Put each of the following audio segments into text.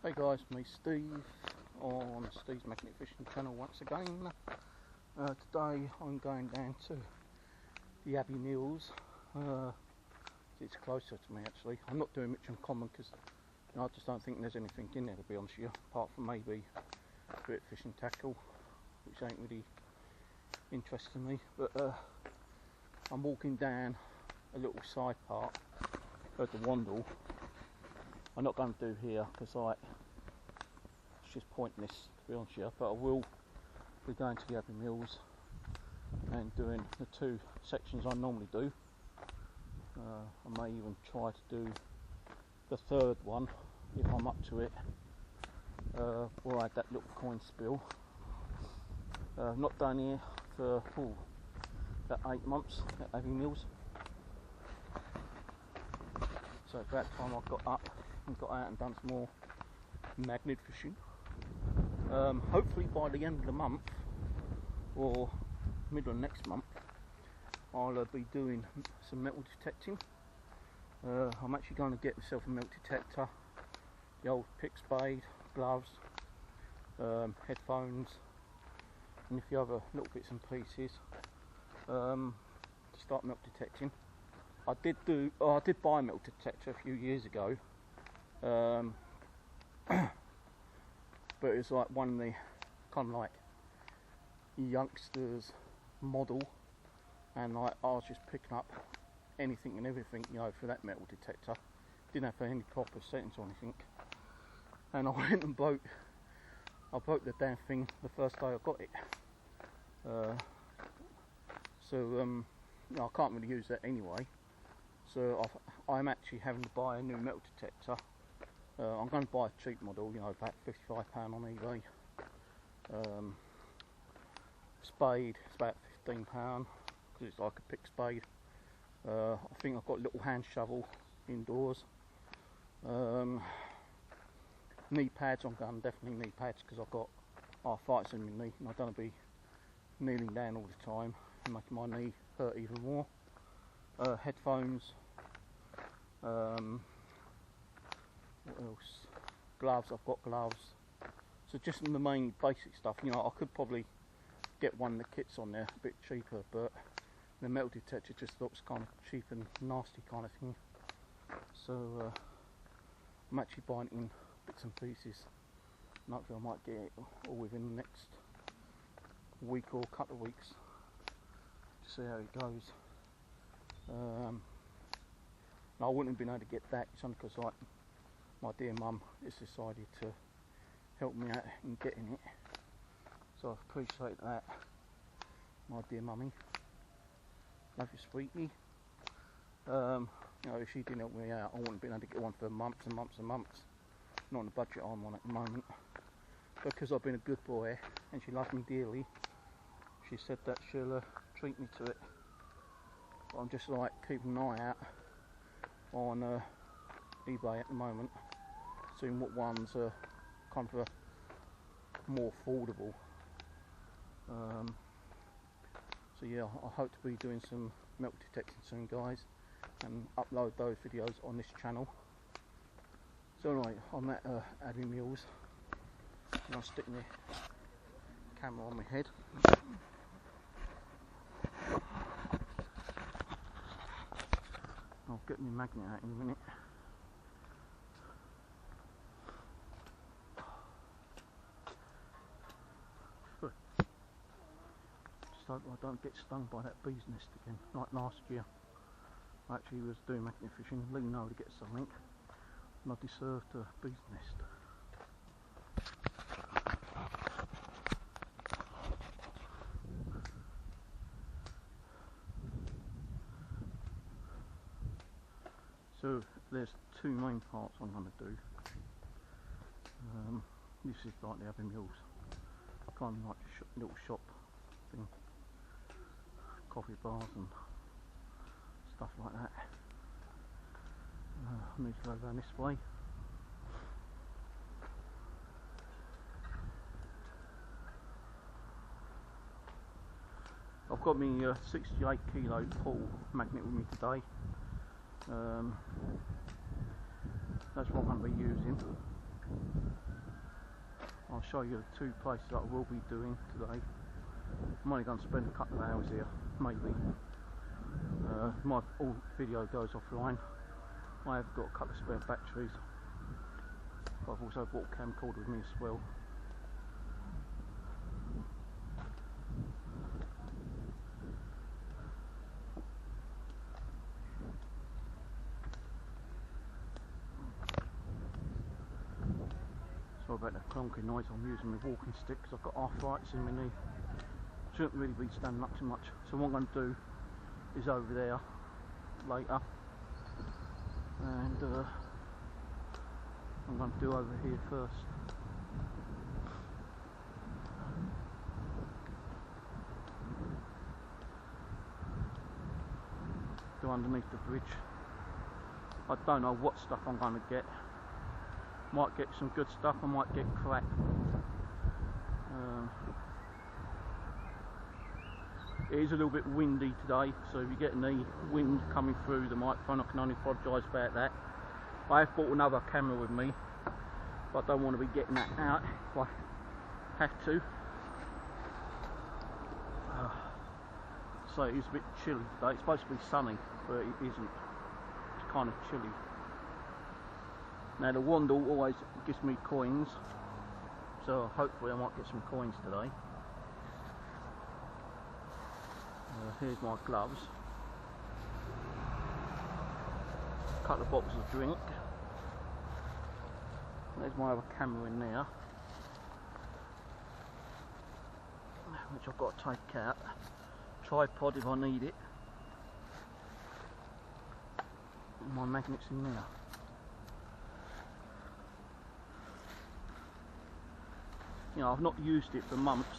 Hey guys, me Steve on Steve's Magnet Fishing channel once again. Today I'm going down to the Abbey Mills. It's closer to me actually. I'm not doing much in common because I just don't think there's anything in there, to be honest with you, apart from maybe a bit of fishing tackle, which ain't really interesting me. But I'm walking down a little side part of the Wandle. I'm not going to do here because it's just pointless, to be honest with you, but I will be going to the Abbey Mills and doing the two sections I normally do. I may even try to do the third one if I'm up to it, where I had that little coin spill. Not done here for about 8 months at Abbey Mills, so at that time I got up and got out and done some more magnet fishing. Hopefully by the end of the month or middle of next month I'll be doing some metal detecting. I'm actually going to get myself a metal detector, the old pick spade, gloves, headphones and a few other little bits and pieces to start metal detecting. I did buy a metal detector a few years ago, but it's like one of the kind of like youngsters model, and like I was just picking up anything and everything, you know, for that metal detector. Didn't have any proper settings or anything, and I went and broke the damn thing the first day I got it. I can't really use that anyway. So I'm actually having to buy a new metal detector. I'm going to buy a cheap model, you know, about £55 on eBay. Spade, it's about £15 because it's like a pick spade. I think I've got a little hand shovel indoors. Knee pads, I'm going to definitely knee pads because I've got arthritis in my knee and I don't want to be kneeling down all the time and making my knee hurt even more. Headphones. What else? Gloves, I've got gloves. So just the main basic stuff. You know, I could probably get one of the kits on there a bit cheaper, but the metal detector just looks kind of cheap and nasty kind of thing. So I'm actually buying it in bits and pieces. And hopefully I might get it all within the next week or couple of weeks to see how it goes. I wouldn't have been able to get that, it's only because like my dear mum has decided to help me out in getting it, so I appreciate that, my dear mummy. Love you, sweetie. You know, if she didn't help me out I wouldn't have been able to get one for months and months and months. Not on the budget I'm on at the moment, because I've been a good boy and she loves me dearly. She said that she'll treat me to it. But I'm just like keeping an eye out on eBay at the moment, seeing what ones are kind of more affordable. So yeah, I hope to be doing some metal detecting soon, guys, and upload those videos on this channel. So anyway, I'm at Abbey Mills and I'll stick my camera on my head. I'll get my magnet out in a minute. Just hope I don't get stung by that bee's nest again, like last year. I actually was doing magnet fishing, leaning over to get something, and I deserved a bee's nest. So there's two main parts I'm going to do. This is like the Abbey Mills, kind of like a little shop thing, coffee bars and stuff like that. I need to go down this way. I've got my 68 kilo pull magnet with me today. That's what I'm going to be using. I'll show you the two places that I will be doing today. I'm only going to spend a couple of hours here, maybe. My all video goes offline. I have got a couple of spare batteries. But I've also brought a camcorder with me as well. Sorry about that clunky noise. I'm using my walking stick because I've got arthritis in my knee. Shouldn't really be standing up too much. So what I'm going to do is over there later, and I'm going to do over here first. Do underneath the bridge. I don't know what stuff I'm going to get. Might get some good stuff, I might get crap. It is a little bit windy today, so if you get any wind coming through the microphone, I can only apologise about that. I have brought another camera with me, but I don't want to be getting that out if I have to. So it is a bit chilly today. It's supposed to be sunny, but it isn't. It's kind of chilly. Now the Wandle always gives me coins, so hopefully I might get some coins today. Here's my gloves, a couple of bottles of drink. There's my other camera in there, which I've got to take out. Tripod if I need it. And my magnets in there. You know, I've not used it for months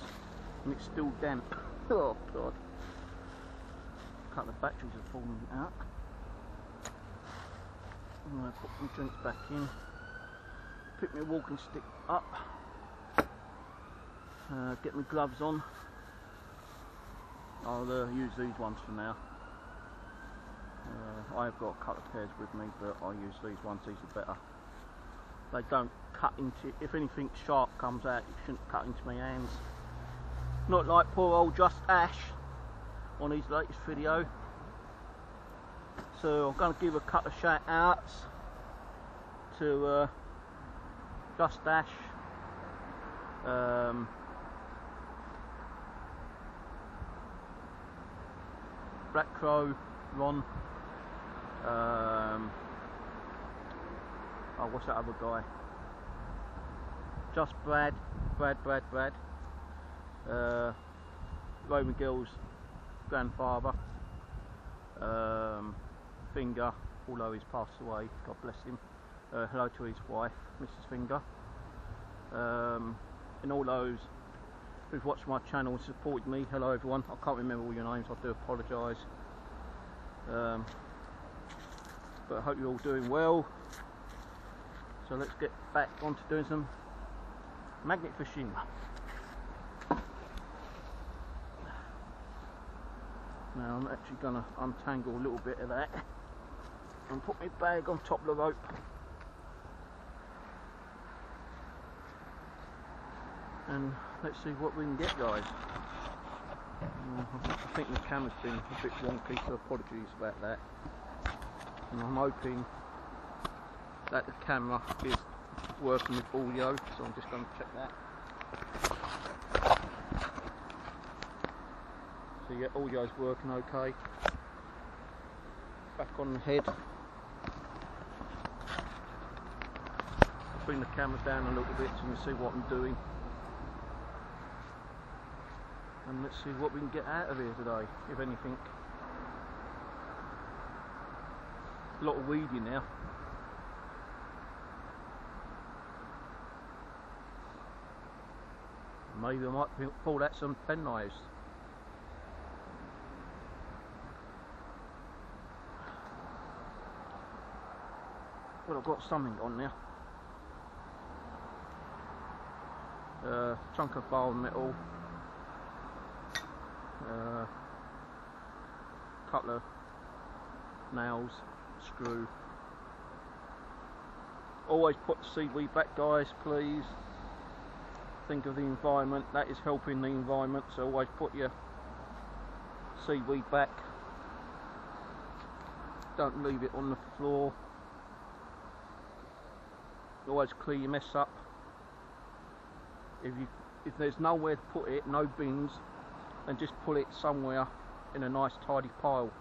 and it's still damp. Oh god. A couple of batteries have fallen out. I'm going to put my drinks back in. Pick my walking stick up. Get my gloves on. I'll use these ones for now. I've got a couple of pairs with me, but I'll use these ones. These are better. They don't cut into, if anything sharp comes out, it shouldn't cut into my hands. Not like poor old Just Ash on his latest video. So I'm going to give a couple of shout outs to Just Ash, Black Crow, Ron, oh, what's that other guy? Just Brad, Roman Gill's grandfather, Finger, although he's passed away, God bless him. Hello to his wife, Mrs. Finger, and all those who've watched my channel and supported me. Hello everyone. I can't remember all your names, I do apologise. But I hope you're all doing well. So let's get back onto doing some magnet fishing. Now I'm actually going to untangle a little bit of that and put my bag on top of the rope. And let's see what we can get, guys. I think the camera's been a bit wonky, so apologies about that. And I'm hoping that the camera is working with audio, so I'm just going to check that. So yeah, audio's working okay. Back on the head. Bring the camera down a little bit so you can see what I'm doing. And let's see what we can get out of here today, if anything. A lot of weeding now. Maybe I might pull out some pen knives. Well, I've got something on there. Chunk of bar metal. Couple of nails, screw, Always put the seaweed back, guys, please. Think of the environment, that is helping the environment, so always put your seaweed back. Don't leave it on the floor. Always clear your mess up. If there's nowhere to put it, no bins, then just put it somewhere in a nice tidy pile.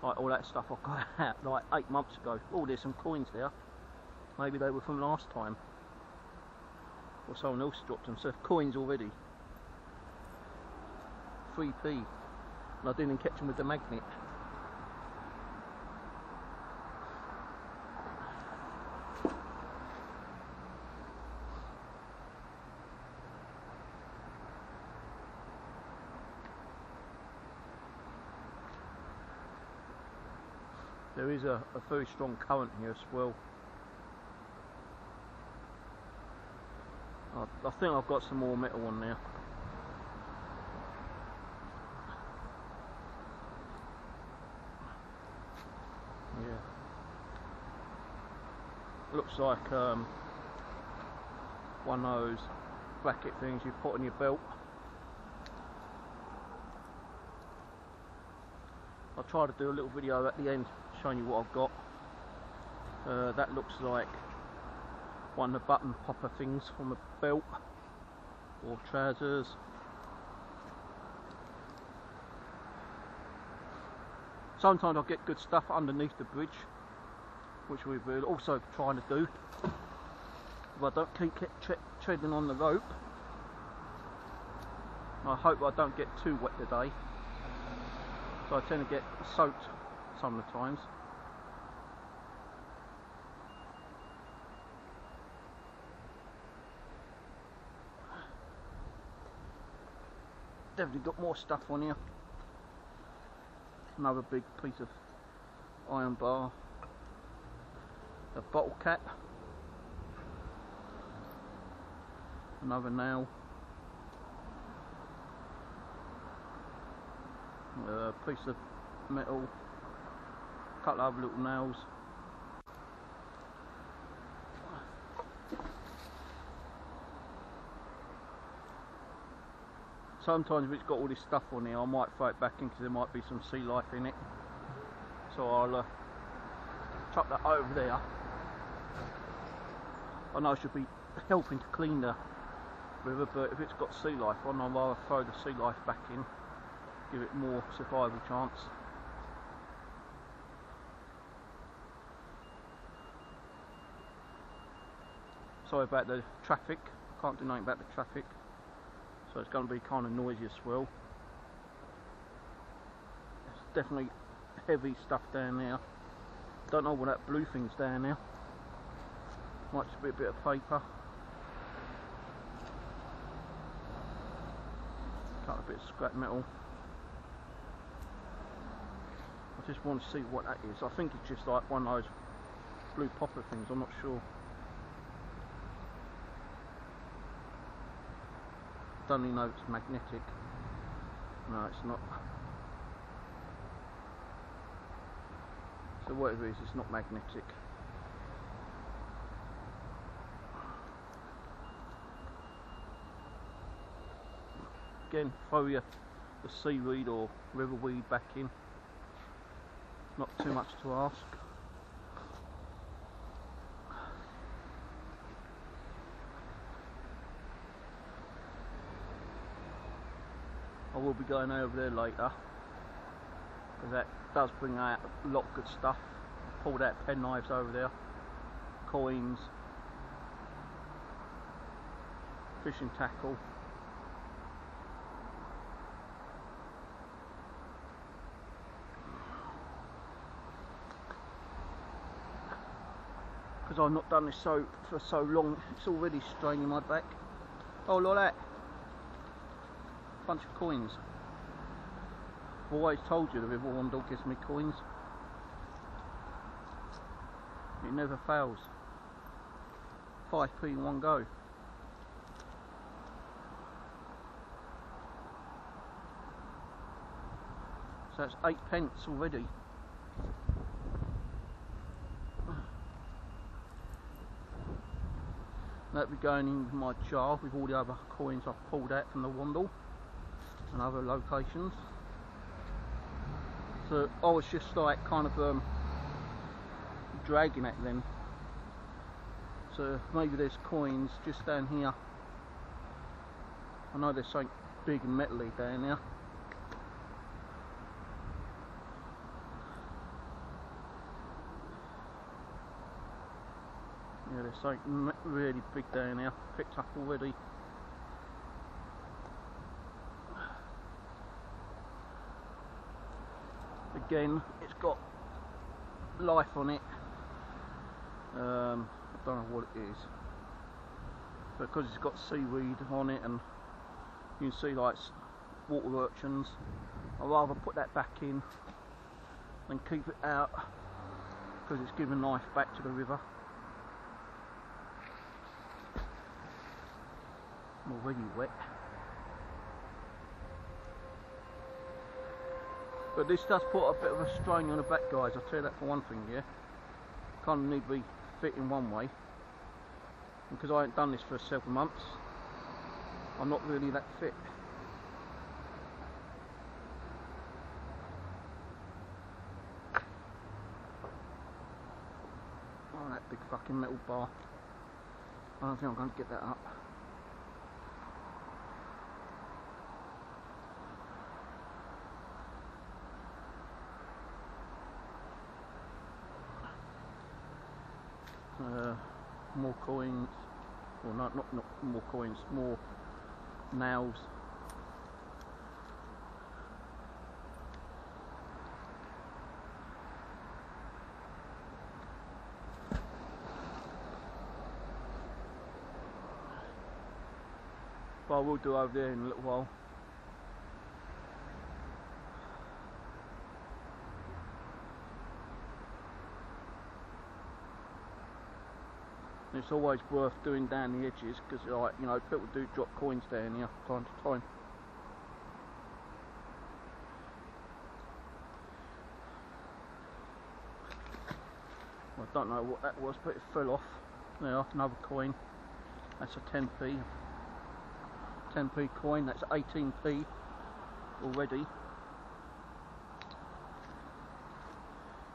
Like all that stuff I got out like 8 months ago. Oh, there's some coins there. Maybe they were from last time. Or someone else dropped them. So coins already. 3p. And I didn't catch them with the magnet. There is a very strong current here as well. I think I've got some more metal on there. Yeah. Looks like one of those bracket things you put on your belt. I'll try to do a little video at the end showing you what I've got. That looks like one of the button popper things from a belt or trousers. Sometimes I'll get good stuff underneath the bridge, which we're also trying to do. If I don't keep treading on the rope, I hope I don't get too wet today. So I tend to get soaked some of the times. Definitely got more stuff on here. Another big piece of iron bar. A bottle cap. Another nail. A piece of metal. A couple of other little nails. Sometimes if it's got all this stuff on here, I might throw it back in because there might be some sea life in it. So I'll chuck that over there. I know I should be helping to clean the river, but if it's got sea life on, I'd rather throw the sea life back in, give it more survival chance. Sorry about the traffic, can't do nothing about the traffic. So it's going to be kind of noisy as well. It's definitely heavy stuff down there. Don't know what that blue thing's down there. Might just be a bit of paper. Cut a bit of scrap metal. I just want to see what that is. I think it's just like one of those blue popper things, I'm not sure. Don't even know if it's magnetic. No, it's not. So whatever it is, it's not magnetic. Again, throw the seaweed or river weed back in. Not too much to ask. I will be going over there later, because that does bring out a lot of good stuff. Pulled out pen knives over there, coins, fishing tackle. Because I've not done this for so long, it's already straining my back. Oh, look at that. Bunch of coins. I've always told you the River Wandle gives me coins. It never fails. 5p in one go. So that's 8 pence already. That'll be going in my jar with all the other coins I've pulled out from the Wandle and other locations. So I was just like kind of dragging at them. So maybe there's coins just down here. I know there's something big and metally down there. Yeah, there's something really big down there, picked up already. Again, it's got life on it. I don't know what it is, but because it's got seaweed on it and you can see like water urchins, I'd rather put that back in than keep it out, because it's giving life back to the river. I'm already wet. But this does put a bit of a strain on the back, guys, I'll tell you that for one thing, yeah. Kind of need to be fit in one way. Because I haven't done this for several months, I'm not really that fit. Oh, that big fucking metal bar. I don't think I'm going to get that up. More coins, well not more coins, more nails. But I will do over there in a little while. It's always worth doing down the edges, because, like, you know, people do drop coins down here time to time. Well, I don't know what that was, but it fell off. There, another coin. That's a 10p. 10p coin. That's 18p already.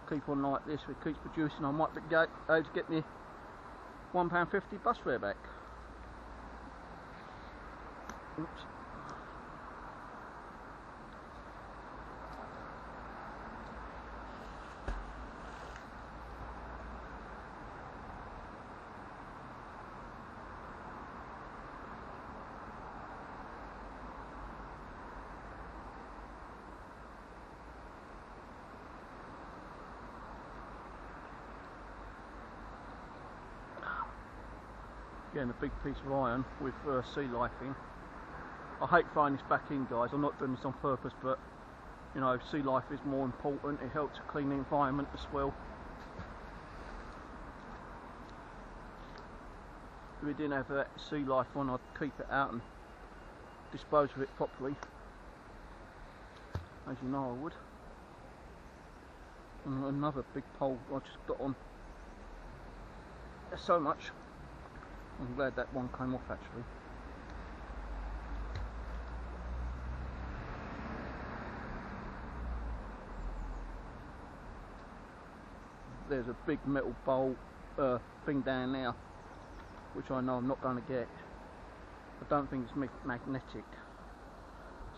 Keep on like this. It keeps producing. I might be able to get me £1.50 bus fare back. Oops. Getting a big piece of iron with sea life in. I hate throwing this back in, guys. I'm not doing this on purpose, but you know, sea life is more important. It helps to clean the environment as well. If we didn't have that sea life on, I'd keep it out and dispose of it properly, as you know I would. And another big pole I just got on. There's so much. I'm glad that one came off actually. There's a big metal bowl thing down there, which I know I'm not going to get. I don't think it's magnetic,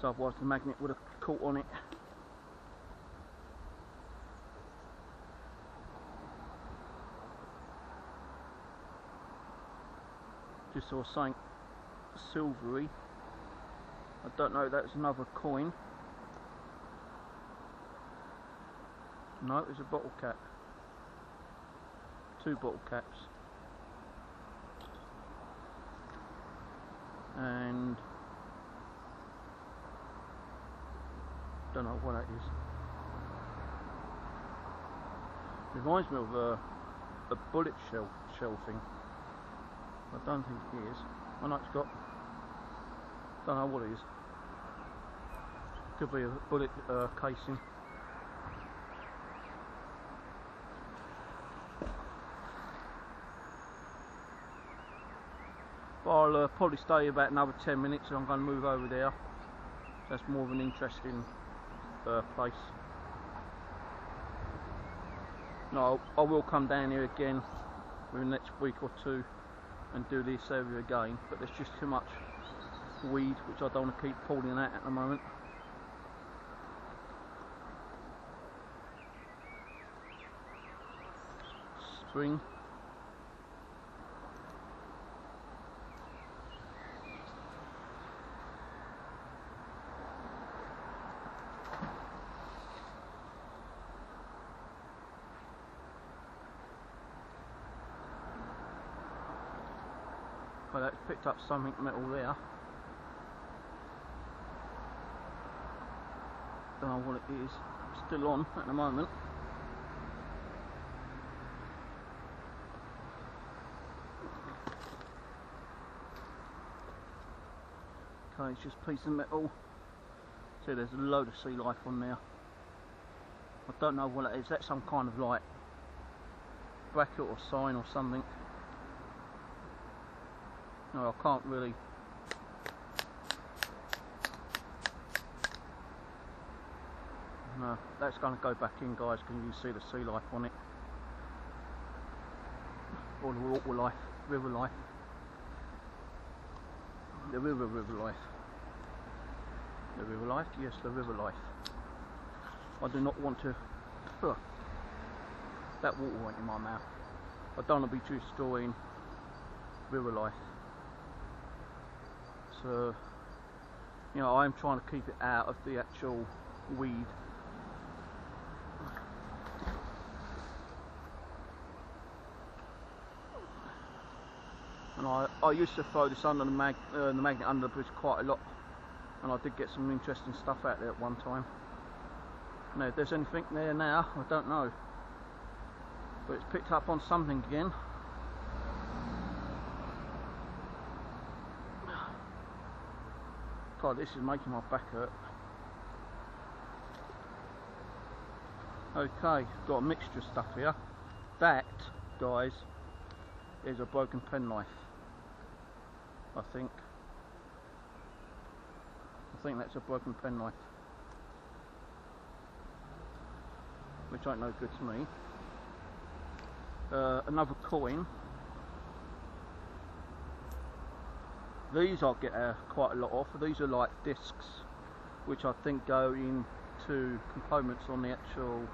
so otherwise the magnet would have caught on it. Just saw something silvery. I don't know, that's another coin. No, it's a bottle cap. 2 bottle caps. And don't know what that is. Reminds me of a bullet shell thing. I don't think it is. I know it's got, don't know what it is. Could be a bullet casing. But I'll probably stay about another 10 minutes and I'm going to move over there. That's more of an interesting place. No, I will come down here again within the next week or two and do this area again, but there's just too much weed which I don't want to keep pulling at the moment. Spring. Well, that's picked up something metal there. Don't know what it is. It's still on at the moment. Okay, it's just a piece of metal. See, there's a load of sea life on there. I don't know what it is. That's some kind of like bracket or sign or something. No, I can't really. No, that's going to go back in, guys. Can you see the sea life on it? Or the water life, river life. The river life. The river life, yes, the river life. I do not want to. That water went in my mouth. I don't want to be destroying river life. So, you know, I'm trying to keep it out of the actual weed. And I used to throw this under the magnet under the bridge quite a lot, and I did get some interesting stuff out there at one time. Now, if there's anything there now, I don't know, but it's picked up on something again. God, this is making my back hurt. Okay, got a mixture of stuff here. That, guys, is a broken penknife. I think that's a broken penknife, which ain't no good to me. Another coin. These I'll get quite a lot off. These are like discs, which I think go into components on the actual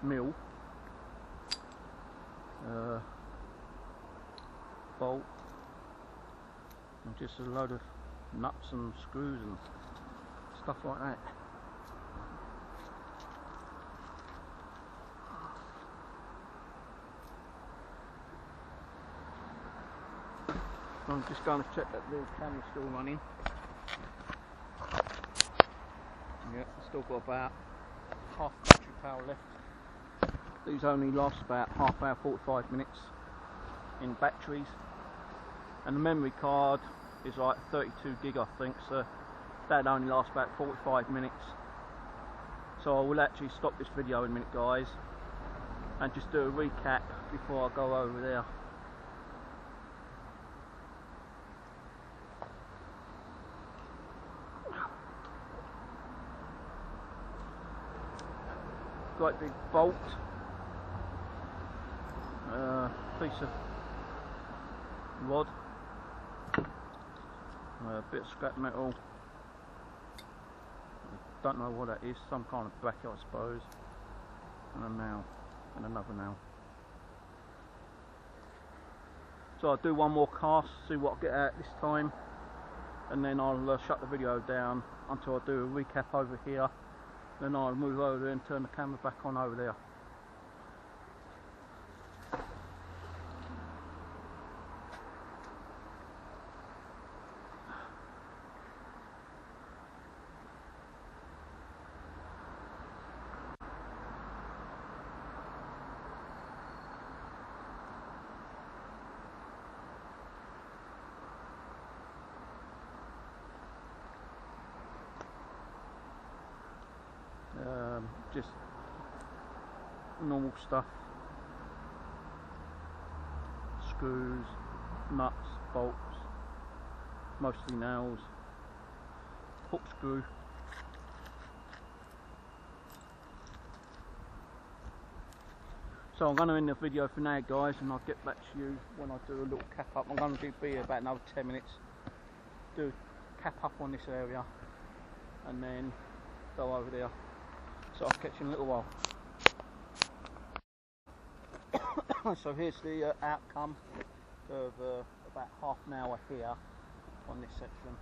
mill. Bolt, and just a load of nuts and screws and stuff like that. I'm just going to check that the camera's still running. Yeah, it's still got about half battery power left. These only last about half hour, 45 minutes in batteries, and the memory card is like 32 gig, I think, so that only lasts about 45 minutes. So I will actually stop this video in a minute, guys, and just do a recap before I go over there. Great big bolt, piece of rod, a bit of scrap metal, don't know what that is, some kind of bracket I suppose, and a nail, and another nail. So I'll do one more cast, see what I get out this time, and then I'll shut the video down until I do a recap over here. Then I'll move over there and turn the camera back on over there. Just normal stuff. screws, nuts, bolts, mostly nails, hook screw. So I'm going to end the video for now, guys, and I'll get back to you when I do a little cap up. I'm going to be here about another 10 minutes, do a cap up on this area, and then go over there. So I'll catch you in a little while. So here's the outcome of about half an hour here on this section.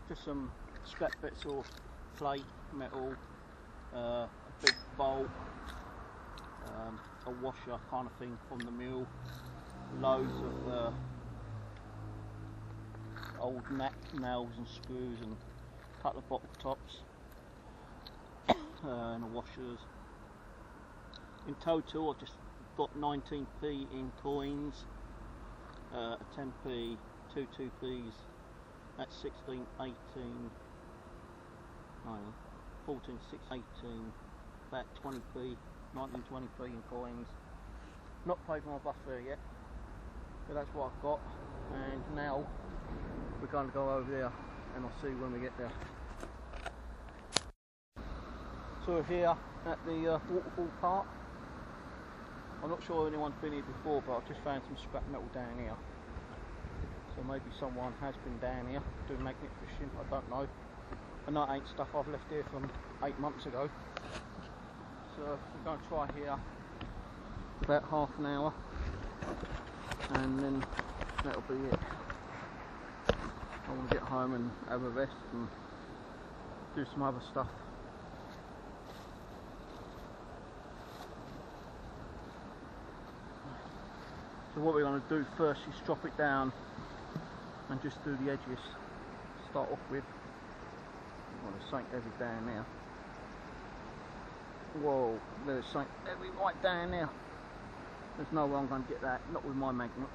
Just some scrap bits of plate, metal, a big bolt, a washer kind of thing from the mill, loads of old nails and screws, and a couple of bottle tops, and the washers. In total I've just got 19p in coins, a 10p, two 2p's, that's 16, 18, 14, 16, 18, about 20p, 19, 20p in coins. Not paid for my bus fare yet, but that's what I've got, and now we're going to go over there and I'll see when we get there. So we're here at the waterfall part. I'm not sure anyone's been here before, but I've just found some scrap metal down here. So maybe someone has been down here doing magnet fishing, I don't know. And that ain't stuff I've left here from 8 months ago. So we're going to try here about half an hour, and then that'll be it. I want to get home and have a rest and do some other stuff. So what we're going to do first is chop it down and just do the edges to start off with. Well, there's something heavy down there. Whoa, there's something heavy right down there. There's no way I'm going to get that, not with my magnet.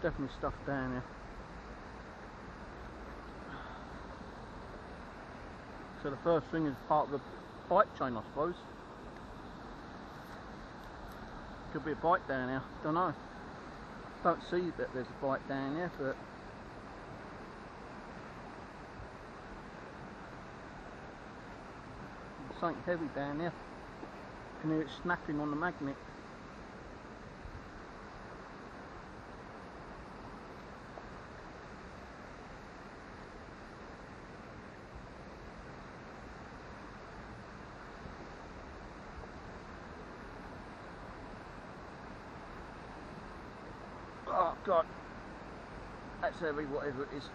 Definitely stuff down there. So the first thing is part of the bike chain, I suppose. Could be a bike down there, don't know. Don't see that there's a bike down there, but there's something heavy down there. You can hear it snapping on the magnet. Oh God, that's heavy, whatever it is.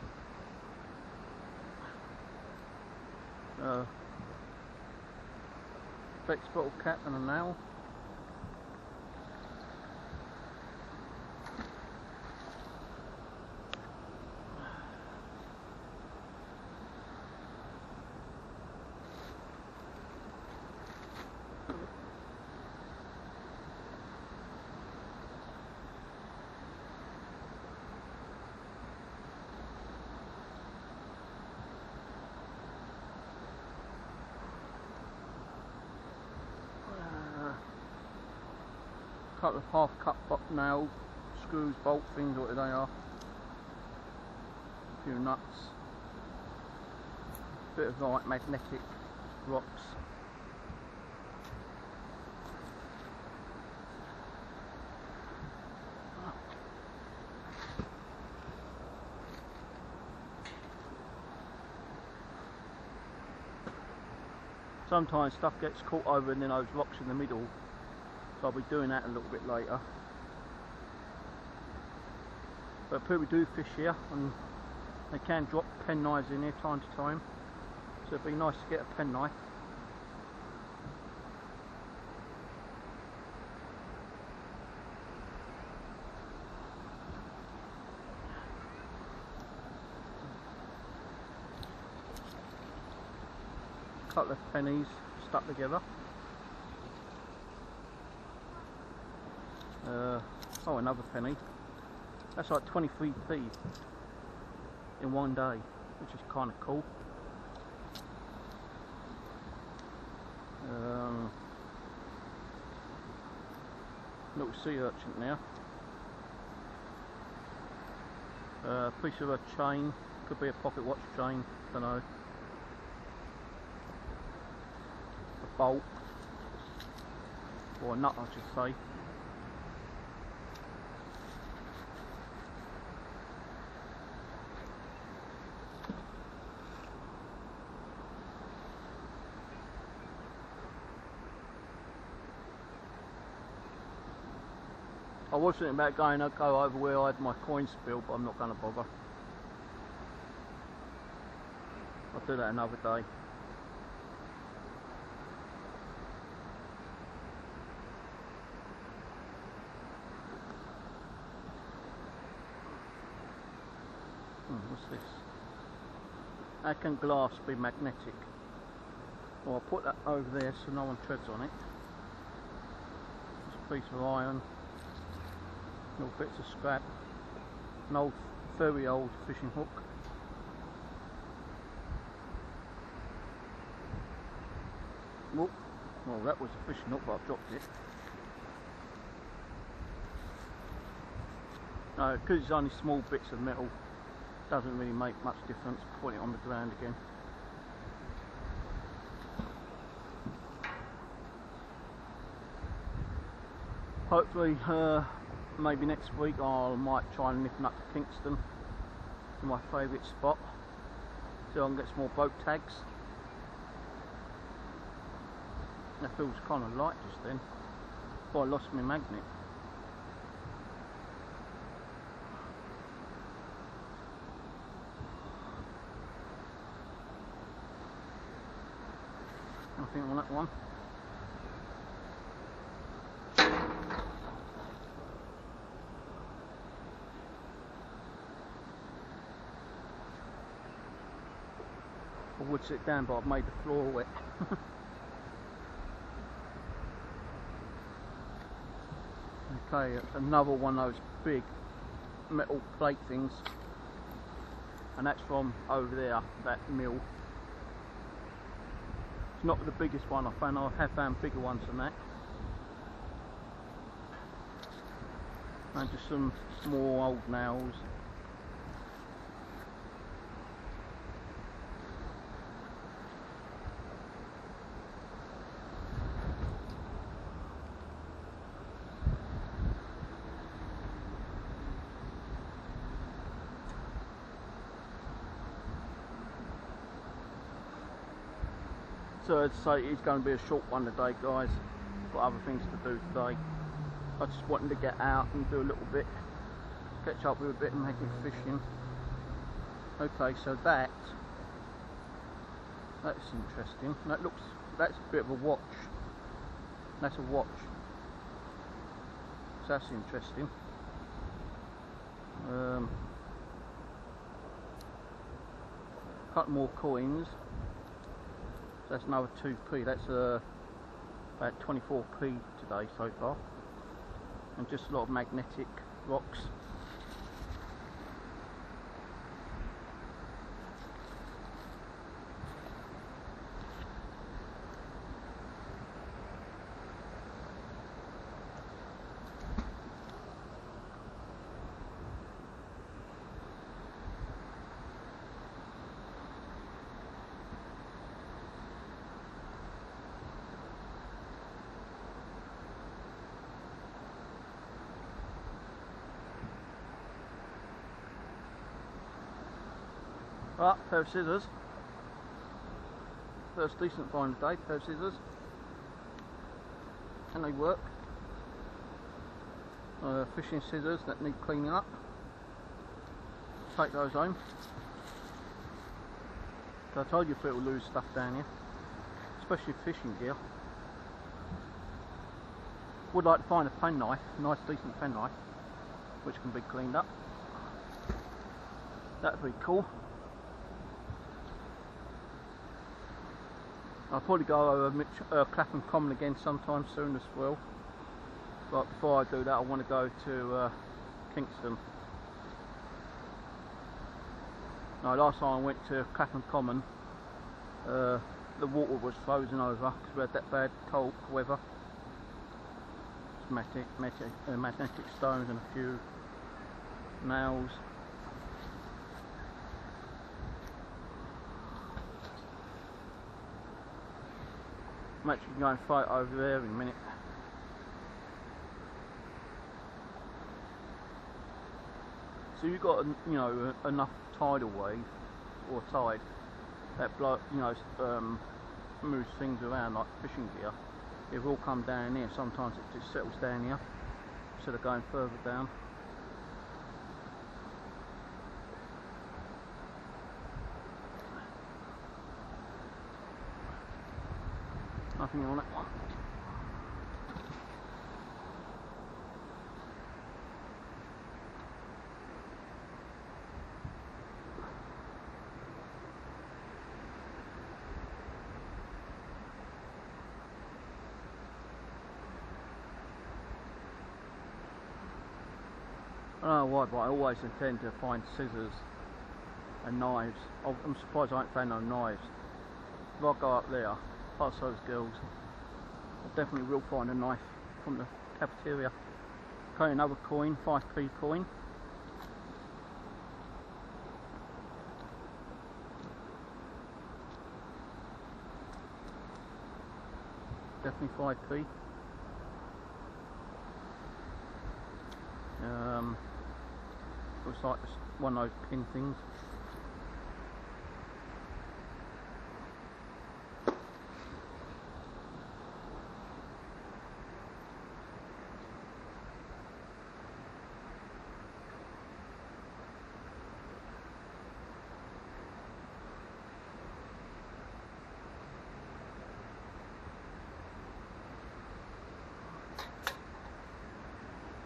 Flex bottle cap and a nail. Couple of half cut nail screws, bolt things, what they are. A few nuts. Bit of like magnetic rocks. Sometimes stuff gets caught over in those rocks in the middle. So I'll be doing that a little bit later. But people do fish here, and they can drop pen knives in here time to time. So it'd be nice to get a pen knife. A couple of pennies stuck together. Oh, another penny. That's like 23p in one day, which is kind of cool. Little sea urchin now. Piece of a chain, could be a pocket watch chain, don't know. A bolt, or a nut I should say. I was thinking about go over where I had my coin spill, but I'm not going to bother. I'll do that another day. What's this? How can glass be magnetic? Well, I'll put that over there so no one treads on it. Just a piece of iron. Little bits of scrap, an old, very old fishing hook. Whoop. Well, that was a fishing hook, but I've dropped it. No, because it's only small bits of metal, doesn't really make much difference. Put it on the ground again. Hopefully, maybe next week I might try and nip up to Kingston, to my favourite spot, so I can get some more boat tags. That feels kind of light just then. Oh, I lost my magnet. Nothing on that one. I would sit down, but I've made the floor wet. Okay, another one of those big metal plate things, and that's from over there, that mill. It's not the biggest one I found. I have found bigger ones than that. And just some more old nails. So I'd say it's going to be a short one today, guys. Got other things to do today. I just wanted to get out and do a little bit, catch up with a bit and make it fishing. Okay, so that's interesting. That's a bit of a watch. That's a watch. So that's interesting. Couple more coins. So that's another 2p. That's about 24p today so far, and just a lot of magnetic rocks. Right, pair of scissors. First decent find today, pair of scissors. And they work. Fishing scissors that need cleaning up. Take those home. So I told you people lose stuff down here, especially fishing gear. Would like to find a pen knife, nice decent pen knife, which can be cleaned up. That'd be cool. I'll probably go over Clapham Common again sometime soon as well. But before I do that, I want to go to Kingston. No, last time I went to Clapham Common, the water was frozen over because we had that bad cold weather. magnetic stones and a few nails. I'm actually going to throw it over there in a minute. So you've got, you know, enough tidal wave or tide that moves things around like fishing gear. It will come down here. Sometimes it just settles down here instead of going further down. Nothing on that one. I don't know why, but I always intend to find scissors and knives. I'm surprised I ain't found no knives. If I go up there, past those girls, I definitely will find a knife from the cafeteria. Okay, another coin, 5p coin. Definitely 5p. Looks like one of those pin things.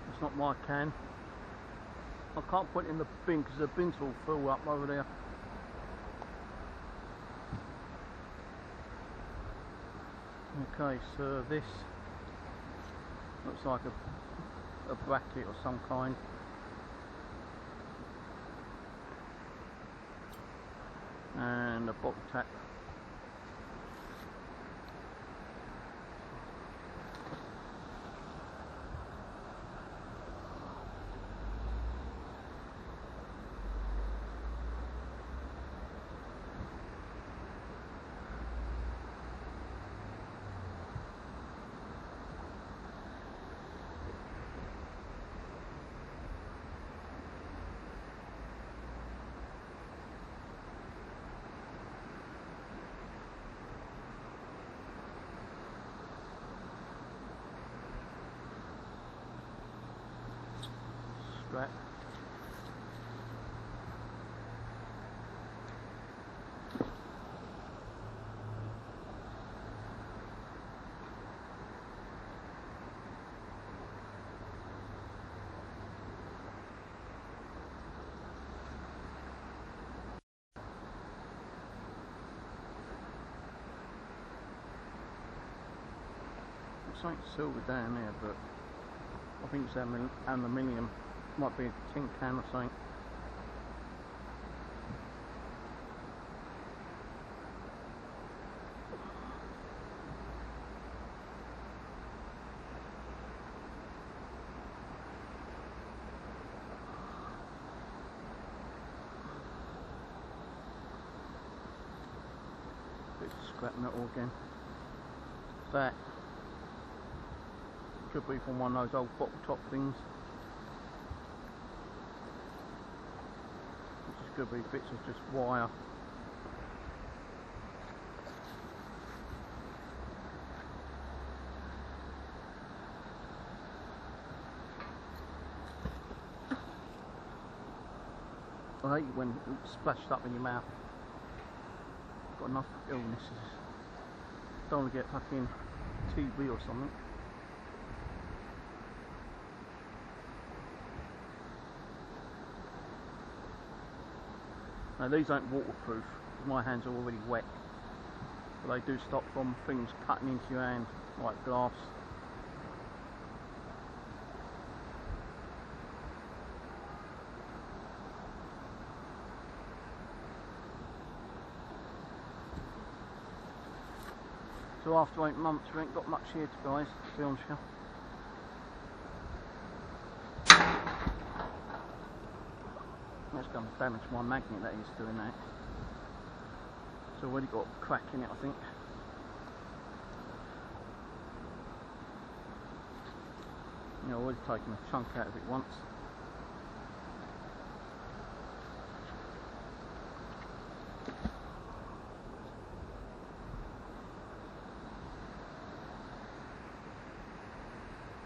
It's not my can. I can't put it in the bin because the bin's all full up over there. Okay, so this looks like a bracket or some kind. And a bottle tap. Strap. Looks like silver down there, but I think it's aluminium. Might be a tin can or something. Bit of scrap metal again. That could be from one of those old bottle top things. Could be bits of just wire. I hate when it's splashed up in your mouth. Got enough illnesses. Don't want to get fucking TB or something. Now these aren't waterproof, my hands are already wet, but they do stop from things cutting into your hand, like glass. So after 8 months we ain't got much here, guys, to be honest with you. that's going to damage my magnet, that is doing that. It's already got a crack in it, I think. You know, I've already taken a chunk out of it once.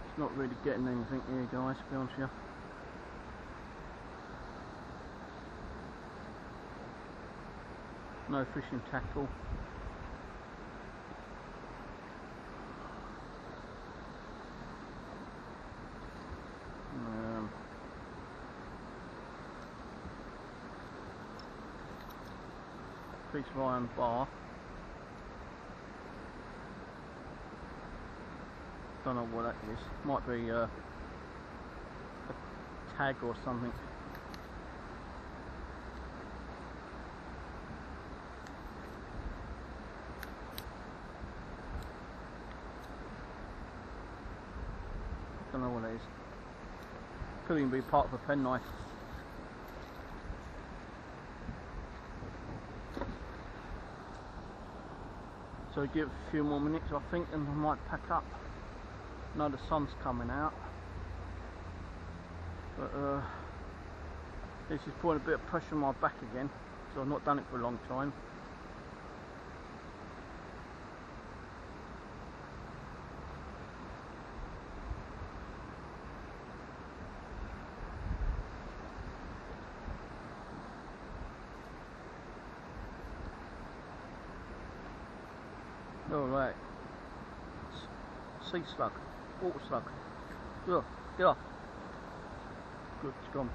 It's not really getting anything here, guys, to be honest with you. No fishing tackle. Piece of iron bar. Don't know what that is. Might be a tag or something. Don't know what it is. Could even be part of a penknife. So give it a few more minutes, I think, and I might pack up. Now the sun's coming out, but this is putting a bit of pressure on my back again, so I've not done it for a long time. Alright, sea slug, water slug, get off, good, it's gone.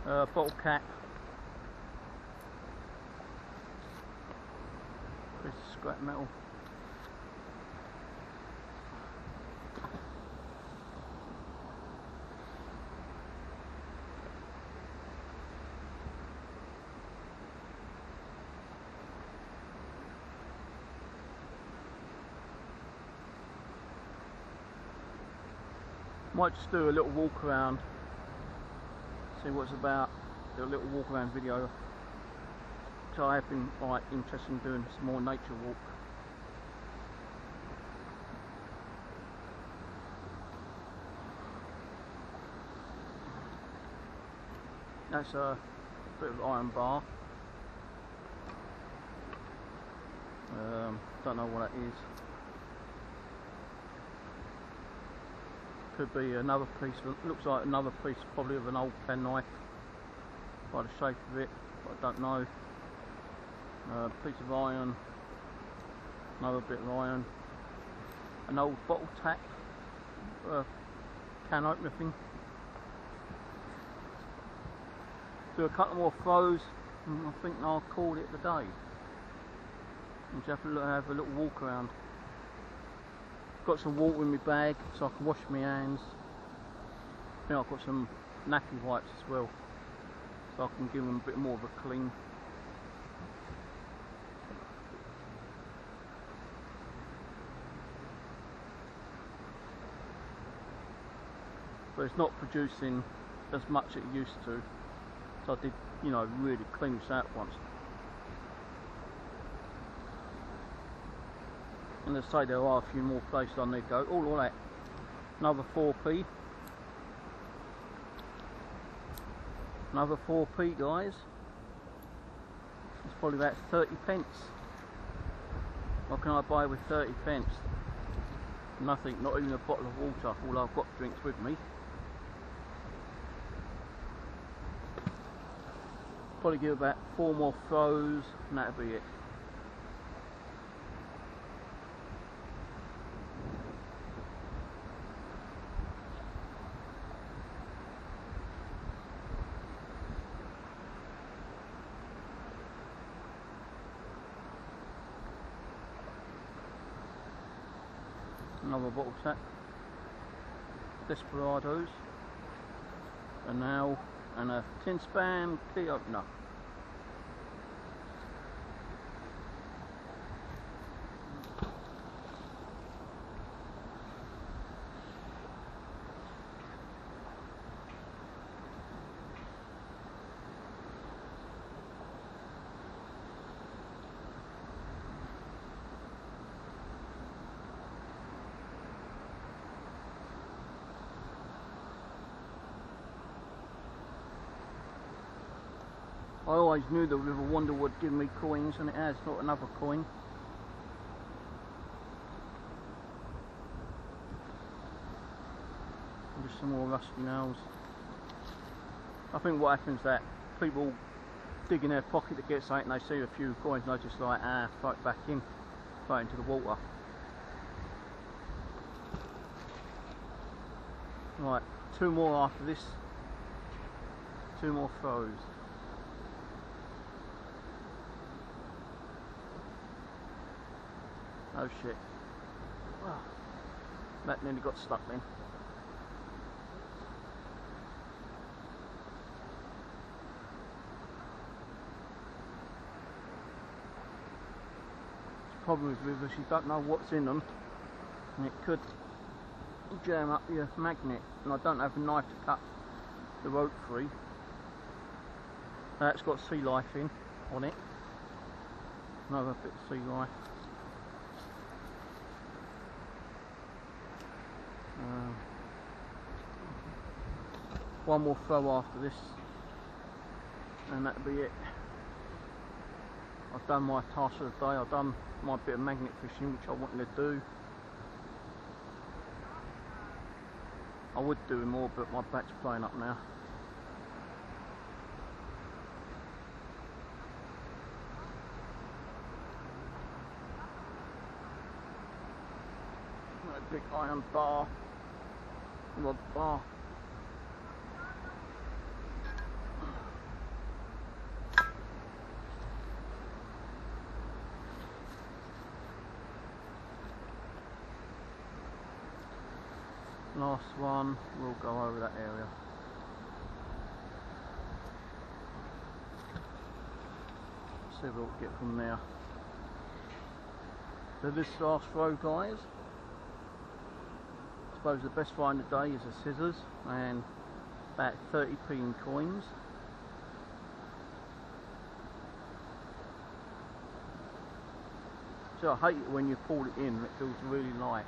Bottle cap, piece of scrap metal. Might just do a little walk around, see what it's about, do a little walk around video. So I have been quite interested in doing some more nature walk. That's a bit of iron bar. Don't know what that is. Could be another piece of, looks like another piece probably of an old penknife by the shape of it, but I don't know. Piece of iron, another bit of iron, an old bottle tack, can opener thing. Do a couple more throws and I think I'll call it the day. And just have a little walk around. Got some water in my bag so I can wash my hands. I think I've got some nappy wipes as well, so I can give them a bit more of a clean. But it's not producing as much as it used to, so I did, you know, really clean this out once. And as I say, there are a few more places I need to go. All that. Another 4p. Another 4p, guys. It's probably about 30 pence. What can I buy with 30 pence? Nothing, not even a bottle of water. All I've got drinks with me. Probably give about 4 more throws and that'll be it. Another bottle set, Desperados, a nail and a tin span key opener. I always knew the River Wonder would give me coins, and it has. Not another coin. Just some more rusty nails. I think what happens is that people dig in their pocket to get something, and they see a few coins and they just like, throw it back in, throw it into the water. Right, 2 more after this. 2 more throws. Oh shit. Oh, that nearly got stuck then. The problem with rivers, you don't know what's in them, and it could jam up your magnet, and I don't have a knife to cut the rope free. That's got sea life on it. Another bit of sea life. One more throw after this, and that'll be it. I've done my task for the day. I've done my bit of magnet fishing, which I wanted to do. I would do more, but my back's playing up now. A big iron bar, rod bar. Last one, we'll go over that area. See what we'll get from there. So this last throw, guys, I suppose the best find of the day is the scissors and about 30p in coins. So I hate it when you pull it in and it feels really light.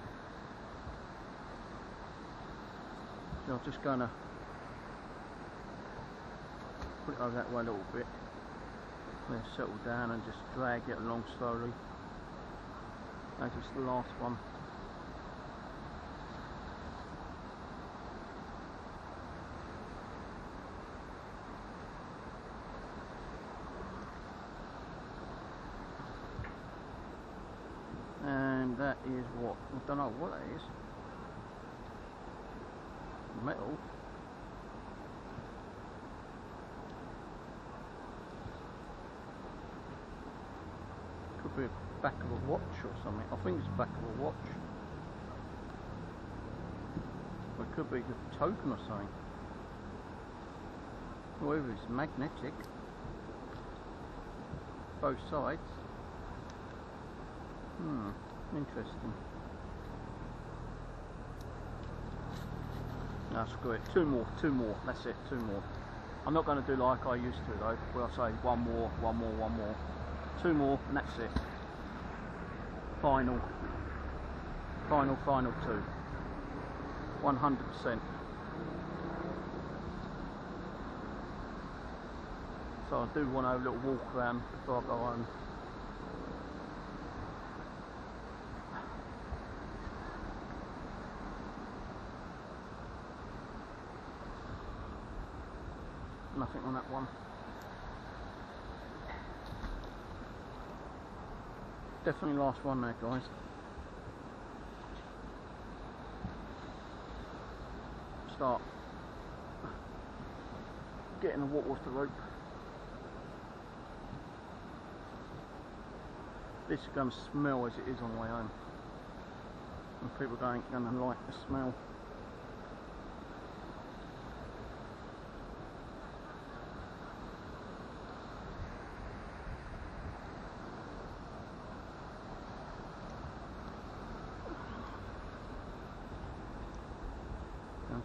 So I'm just going to put it over that way a little bit, then settle down and just drag it along slowly. That's just the last one. And that is what? I don't know what that is. Metal. Could be a back of a watch or something. I think it's the back of a watch. Or it could be the token or something. Whatever, it's magnetic. Both sides. Interesting. No, screw it. Two more. That's it. 2 more. I'm not going to do like I used to though. Where I say 1 more, 1 more, 1 more. 2 more, and that's it. Final 2. 100%. So I do want to have a little walk around before I go home. Nothing on that one. Definitely last one there, guys. Start getting the water off the rope. This is going to smell as it is on the way home, and people ain't going to like the smell.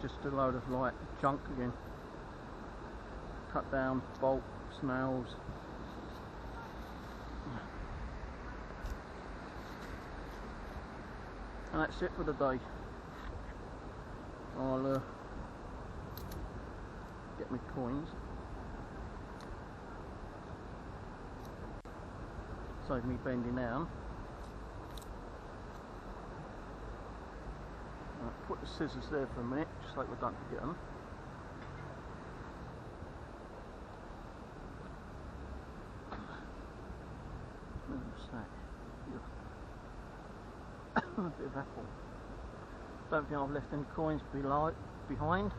Just a load of like junk again. Cut down, bolt, snails. And that's it for the day. I'll get my coins. Save me bending down. Right, put the scissors there for a minute, just so we don't forget them. What's that? A bit of apple. Don't think I've left any coins behind.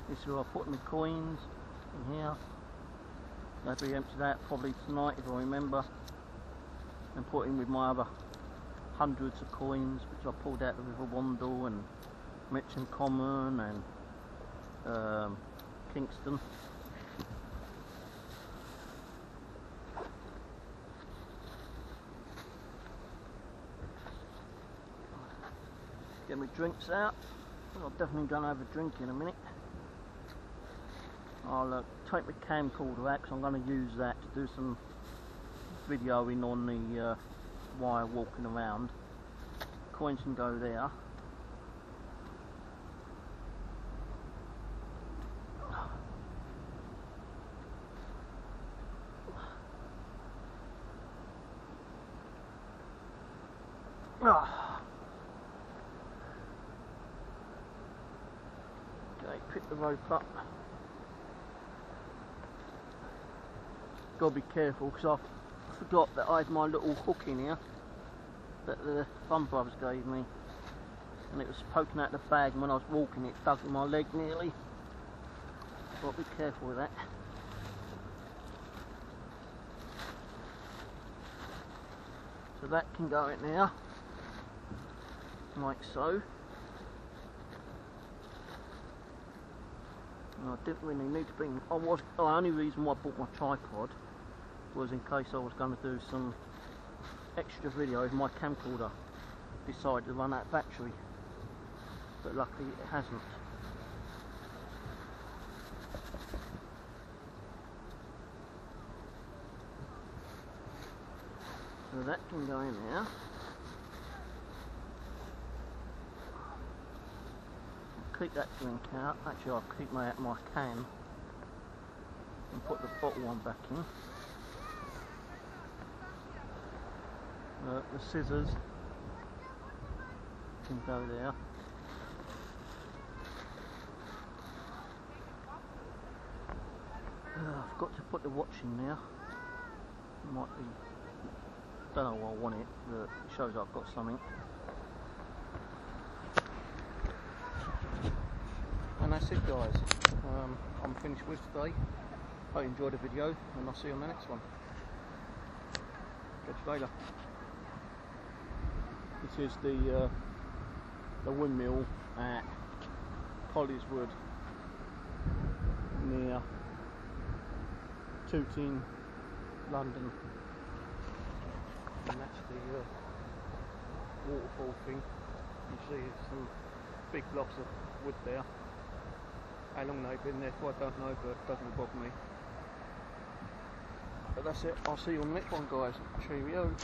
This is where I put my coins in here. Maybe empty that probably tonight if I remember, and put in with my other hundreds of coins which I pulled out of the River Wandle and Mitcham Common and Kingston. Get my drinks out. I'm definitely going to have a drink in a minute. I'll take my camcorder out because I'm going to use that to do some videoing on the wire walking around. Coins can go there. Okay, pick the rope up. Gotta be careful because I forgot that I had my little hook in here that the Fun Brothers gave me, and it was poking out the bag, and when I was walking it dug in my leg nearly. Gotta be careful with that. So that can go in there, like so. And I didn't really need to bring. The only reason why I bought my tripod was in case I was going to do some extra videos. My camcorder decided to run out of battery, but luckily it hasn't. So that can go in there. Keep that drink out. Actually, I'll keep my can and put the bottle one back in. The scissors can go there. I've got to put the watch in there. Might be. Don't know why I want it, but it shows I've got something. And that's it, guys. I'm finished with today. Hope you enjoyed the video, and I'll see you on the next one. Catch you later. This is the windmill at Holliswood near Tooting, London, and that's the waterfall thing. You see some big blocks of wood there. How long they've been there for I don't know, but it doesn't bother me. But that's it, I'll see you on the next one, guys. Cheerio.